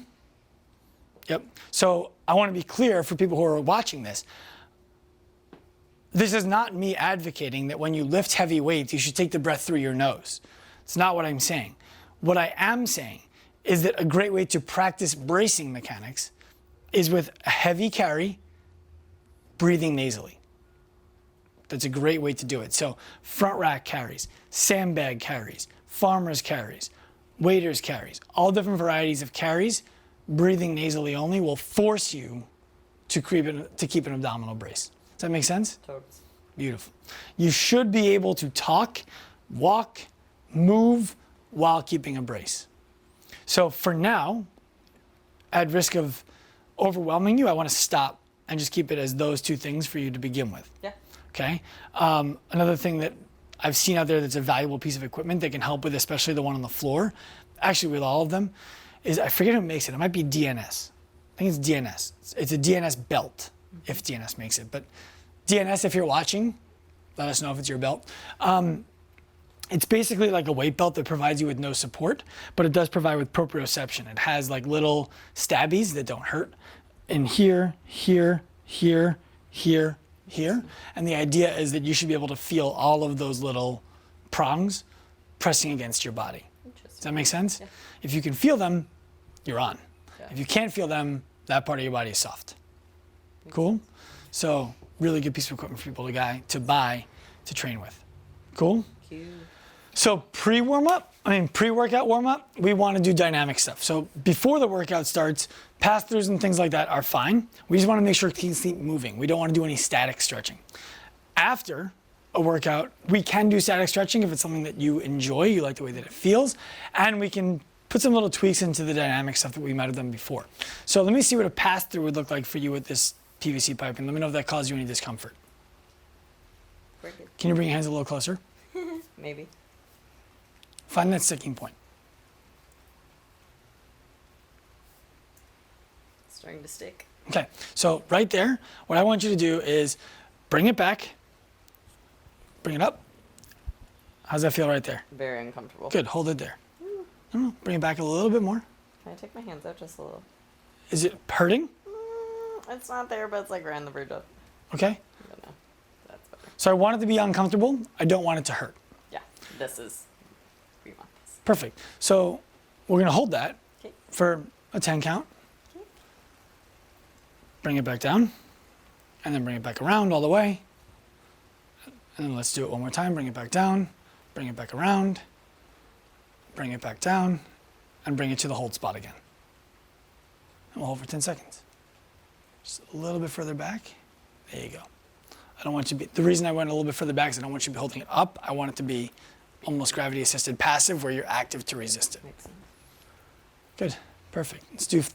Yep. So I want to be clear for people who are watching this. This is not me advocating that when you lift heavy weights, you should take the breath through your nose. It's not what I'm saying. What I am saying is that a great way to practice bracing mechanics is with a heavy carry, breathing nasally. That's a great way to do it. So front rack carries, sandbag carries, farmer's carries, waiter's carries, all different varieties of carries, breathing nasally only will force you to keep an abdominal brace. Does that make sense? Totes. Beautiful. You should be able to talk, walk, move while keeping a brace. So for now, at risk of overwhelming you, I want to stop and just keep it as those two things for you to begin with. Yeah. Okay. Another thing that I've seen out there that's a valuable piece of equipment that can help with, especially the one on the floor, actually with all of them, is I forget who makes it. It might be DNS. I think it's DNS. It's a DNS belt, if DNS makes it. But DNS, if you're watching, let us know if it's your belt. It's basically like a weight belt that provides you with no support, but it does provide with proprioception. It has like little stabbies that don't hurt in here, here, here, here, here. And the idea is that you should be able to feel all of those little prongs pressing against your body. Does that make sense? Yeah. If you can feel them, you're on. Yeah. If you can't feel them, that part of your body is soft. Cool? So really good piece of equipment for people to buy to train with. Cool? Cute. So pre-workout warm-up, we want to do dynamic stuff. So before the workout starts, pass-throughs and things like that are fine. We just want to make sure things keep moving. We don't want to do any static stretching. After a workout, we can do static stretching if it's something that you enjoy, you like the way that it feels, and we can put some little tweaks into the dynamic stuff that we might have done before. So let me see what a pass-through would look like for you with this PVC pipe, and let me know if that caused you any discomfort. We're good. Can you bring your hands a little closer? Maybe. Find that sticking point. It's starting to stick. Okay, so right there, what I want you to do is bring it back, bring it up. How's that feel right there? Very uncomfortable. Good, hold it there. Bring it back a little bit more. Can I take my hands out just a little? Is it hurting? It's not there, but it's like right on the verge of. Okay, I don't know. That's better. so I want it to be uncomfortable. I don't want it to hurt. Yeah, this is. We want this. Perfect. So we're gonna hold that Okay. for a 10 count. Okay. Bring it back down, and then bring it back around all the way. And then let's do it one more time. Bring it back down, bring it back around, bring it back down, and bring it to the hold spot again. And we'll hold for 10 seconds. Just a little bit further back. There you go. I don't want you to be, the reason I went a little bit further back is I don't want you to be holding it up. I want it to be almost gravity assisted passive where you're active to resist it. Makes sense. Good, perfect.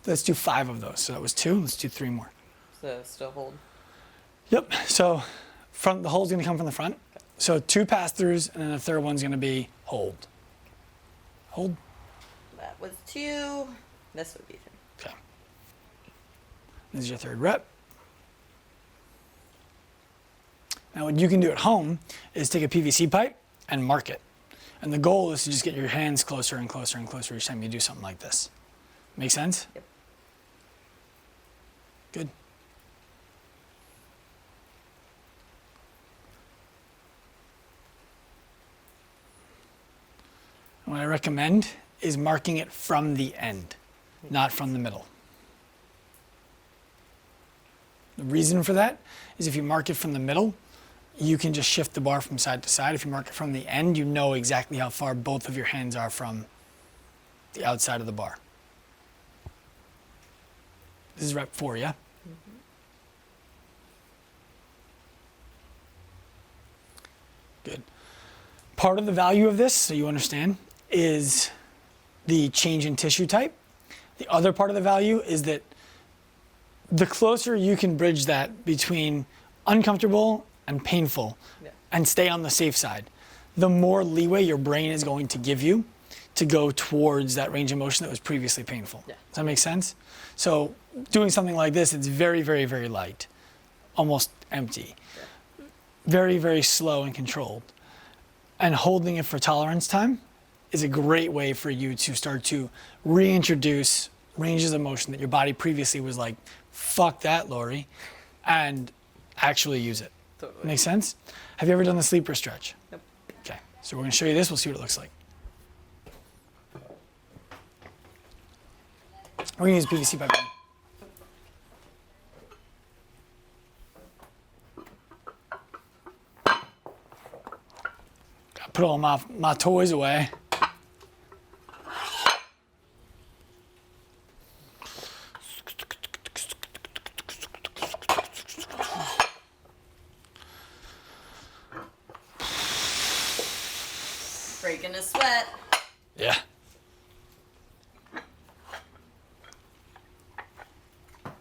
Let's do 5 of those. So that was 2, let's do 3 more. So still hold. Yep, so the hold's gonna come from the front. So 2 pass-throughs, and then the third one's gonna be hold. Hold, That was 2. This would be 3. okay. This is your 3rd rep. Now what you can do at home is take a PVC pipe and mark it. And the goal is to just get your hands closer and closer and closer each time you do something like this. Make sense? Yep. Good. What I recommend is marking it from the end, not from the middle. The reason for that is if you mark it from the middle, you can just shift the bar from side to side. If you mark it from the end, you know exactly how far both of your hands are from the outside of the bar. This is rep 4, yeah? Good. Part of the value of this, so you understand, is the change in tissue type. The other part of the value is that the closer you can bridge that between uncomfortable and painful and stay on the safe side, the more leeway your brain is going to give you to go towards that range of motion that was previously painful. Yeah. Does that make sense? So doing something like this, it's very, very, very light, almost empty, very, very slow and controlled. And holding it for tolerance time is a great way for you to start to reintroduce ranges of motion that your body previously was like, fuck that, Lori, and actually use it. Totally. Make sense? Have you ever done the sleeper stretch? Yep. Okay, so we're gonna show you this, we'll see what it looks like. We're gonna use PVC pipe. Gotta put all my toys away. Great. Breaking a sweat. Yeah. Are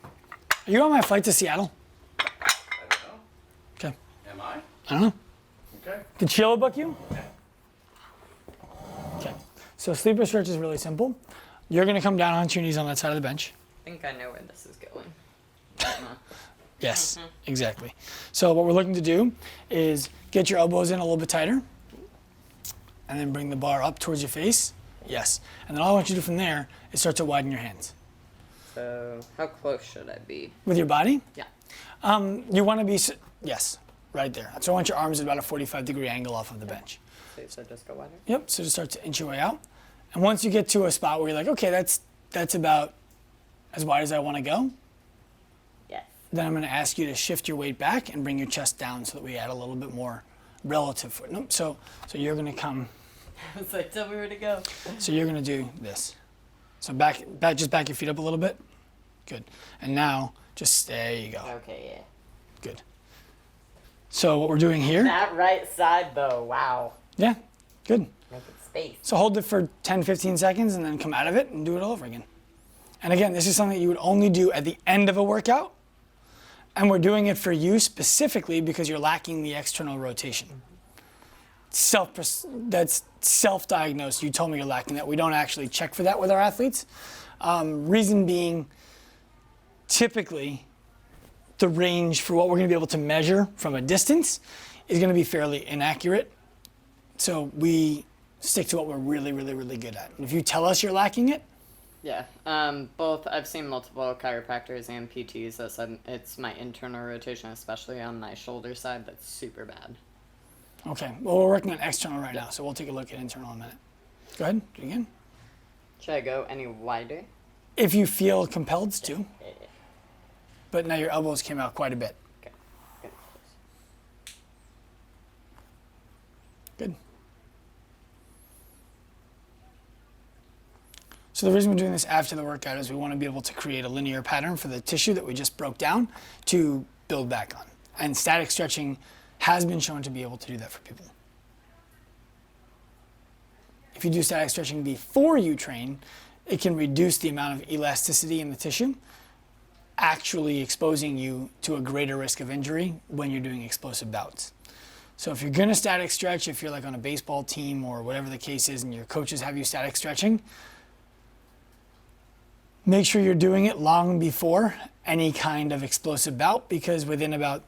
you on my flight to Seattle? I don't know. Okay. Am I? I don't know. Okay. Did Sheila book you? Yeah. Okay. So sleeper stretch is really simple. You're going to come down onto your knees on that side of the bench. I think I know where this is going. Yes, exactly. So what we're looking to do is get your elbows in a little bit tighter and then bring the bar up towards your face. Yes. And then all I want you to do from there is start to widen your hands. So, how close should I be? With your body? Yeah. You want to be, yes, right there. So I want your arms at about a 45-degree angle off of the bench. So just go wider? Yep, so just start to inch your way out. And once you get to a spot where you're like, okay, that's about as wide as I want to go, Yes. then I'm going to ask you to shift your weight back and bring your chest down so that we add a little bit more relative foot. Nope. So you're going to come. I was like, tell me where to go. So you're going to do this. So just back your feet up a little bit. Good. And now, there you go. Okay, yeah. Good. So what we're doing here. That right side, though, wow. Yeah. Good. Making space. So hold it for 10, 15 seconds and then come out of it and do it all over again. And again, this is something that you would only do at the end of a workout. And we're doing it for you specifically because you're lacking the external rotation. That's self-diagnosed. You told me you're lacking that. We don't actually check for that with our athletes. Reason being, typically, the range for what we're going to be able to measure from a distance is going to be fairly inaccurate. So we stick to what we're really, really, really good at. And if you tell us you're lacking it, Yeah, both. I've seen multiple chiropractors and PTs that said it's my internal rotation, especially on my shoulder side, that's super bad. okay. Well, we're working on external right now, so we'll take a look at internal in a minute. Go ahead, do it again. Should I go any wider? If you feel compelled to, Yeah. but now your elbows came out quite a bit. Okay. Good. Good. So the reason we're doing this after the workout is we want to be able to create a linear pattern for the tissue that we just broke down to build back on. And static stretching has been shown to be able to do that for people. If you do static stretching before you train, it can reduce the amount of elasticity in the tissue, actually exposing you to a greater risk of injury when you're doing explosive bouts. So if you're going to static stretch, if you're like on a baseball team or whatever the case is and your coaches have you static stretching, make sure you're doing it long before any kind of explosive bout, because within about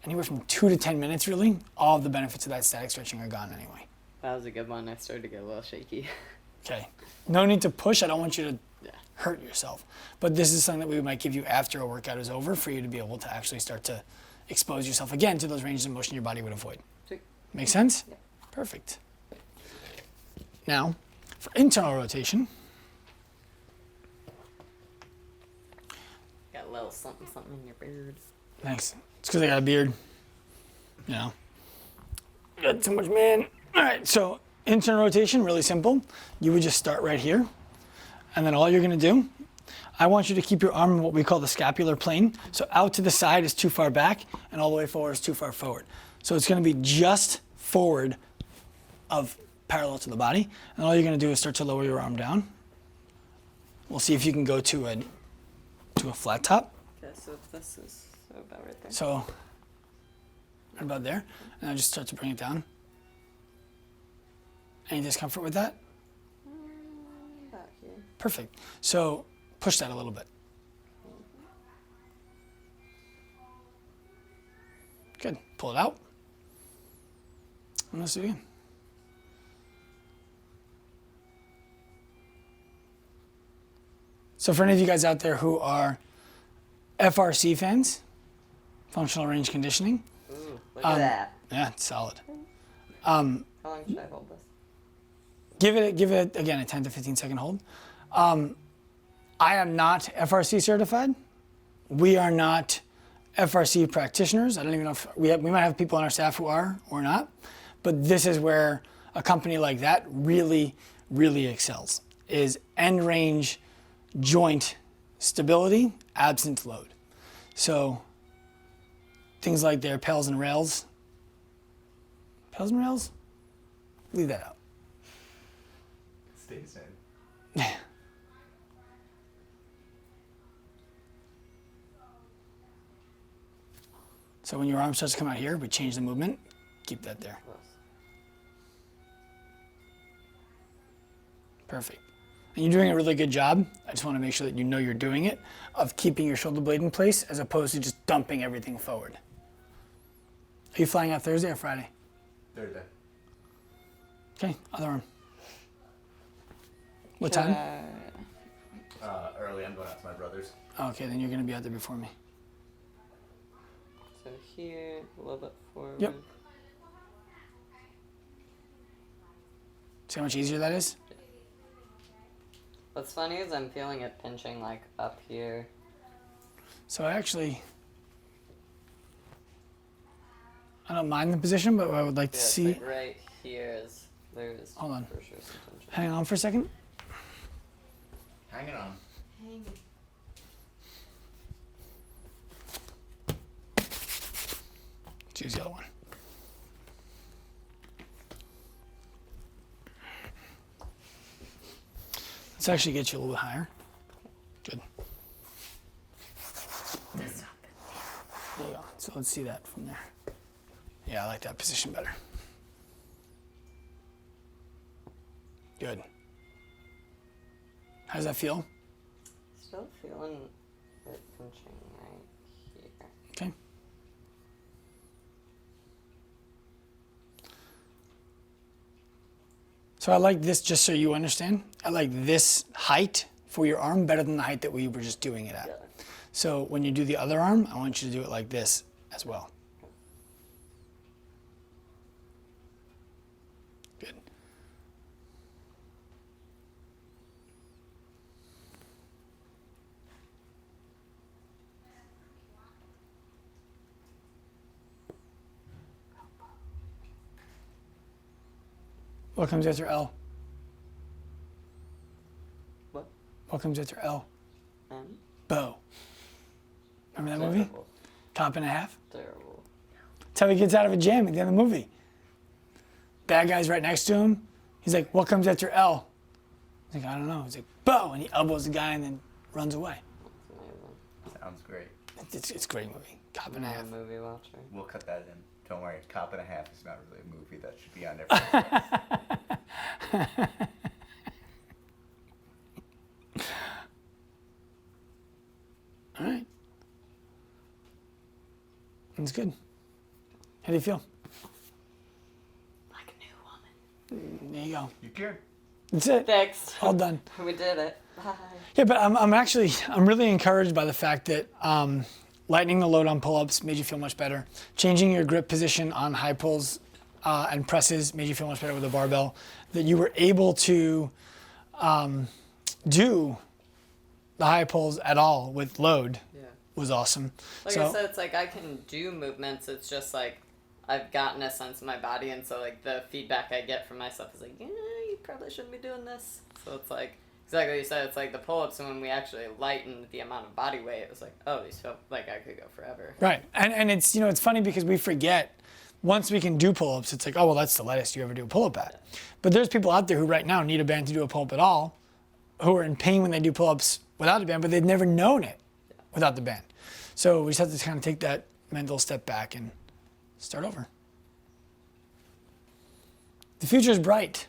anywhere from 2 to 10 minutes, really, all of the benefits of that static stretching are gone anyway. That was a good one. I started to get a little shaky. Okay. No need to push. I don't want you to Yeah. hurt yourself. But this is something that we might give you after a workout is over for you to be able to actually start to expose yourself again to those ranges of motion your body would avoid. Sweet. Make sense? Yeah. Perfect. Now, for internal rotation, Got a little something in your beard. thanks. It's because I got a beard. You know. Got too much man. All right, so internal rotation, really simple. You would just start right here. And then all you're going to do, I want you to keep your arm in what we call the scapular plane. So out to the side is too far back, and all the way forward is too far forward. So it's going to be just forward of parallel to the body. And all you're going to do is start to lower your arm down. We'll see if you can go to a flat top. Okay, so if this is about right there. So right about there. And I just start to bring it down. Any discomfort with that? About here. Perfect. So push that a little bit. Good. Pull it out. And let's do it again. So for any of you guys out there who are FRC fans, functional range conditioning, Ooh, look at that. yeah, it's solid. How long should I hold this? Give it again a 10 to 15 second hold. I am not FRC certified. We are not FRC practitioners. I don't even know if we might have people on our staff who are or not, but this is where a company like that really, really excels, is end range joint stability, absent load. So things like their pails and rails. Pails and rails? leave that out. Stays in. So when your arm starts to come out here, we change the movement. Keep that there. Perfect. And you're doing a really good job. I just want to make sure that you know you're doing it, of keeping your shoulder blade in place as opposed to just dumping everything forward. Are you flying out Thursday or Friday? Thursday. Okay, other arm. What time? Early. I'm going out to my brother's. Okay, then you're going to be out there before me. So here, a little bit forward. Yep. See how much easier that is? What's funny is I'm feeling it pinching like up here. So I don't mind the position, but what I would like to Yeah, see. it's like right here is there's Hold on. for sure some tension. Hang on for a second. Hanging on. Choose the other one. Let's actually get you a little bit higher. Good. There you go. So let's see that from there. Yeah, I like that position better. Good. How does that feel? Still feeling it pinching right here. Okay. So I like this, just so you understand, I like this height for your arm better than the height that we were just doing it at. Yeah. So when you do the other arm, I want you to do it like this as well. Good. What comes after L? What? What comes after L? Terrible. Bo. Remember that movie? Cop and a Half? Terrible. That's how he gets out of a jam at the end of the movie. Bad guy's right next to him. He's like, what comes after L? He's like, I don't know. He's like, Bo! And he elbows the guy and then runs away. That's amazing. Sounds great. It's a great movie. Cop and a I'm Half. a movie watcher. We'll cut that in. Don't worry. Cop and a Half is not really a movie. That should be on every. All right. That's good. How do you feel? Like a new woman. There you go. You cured. That's it. Fixed. All done. We did it. Bye. Yeah, but I'm really encouraged by the fact that lightening the load on pull-ups made you feel much better. Changing your grip position on high pulls and presses made you feel much better with the barbell. That you were able to do the high pulls at all with load was awesome. Like I said, it's like I can do movements. It's just like I've gotten a sense of my body, and so like the feedback I get from myself is like, yeah, you probably shouldn't be doing this. So it's like exactly what you said. It's like the pull-ups, and when we actually lightened the amount of body weight, it was like, oh, these felt like I could go forever. Right, and it's it's funny because we forget once we can do pull-ups, it's like, oh well, that's the lightest you ever do a pull-up at. But there's people out there who right now need a band to do a pull-up at all, who are in pain when they do pull-ups without a band, but they've never known it without the band. So we just have to kind of take that mental step back and start over. The future is bright.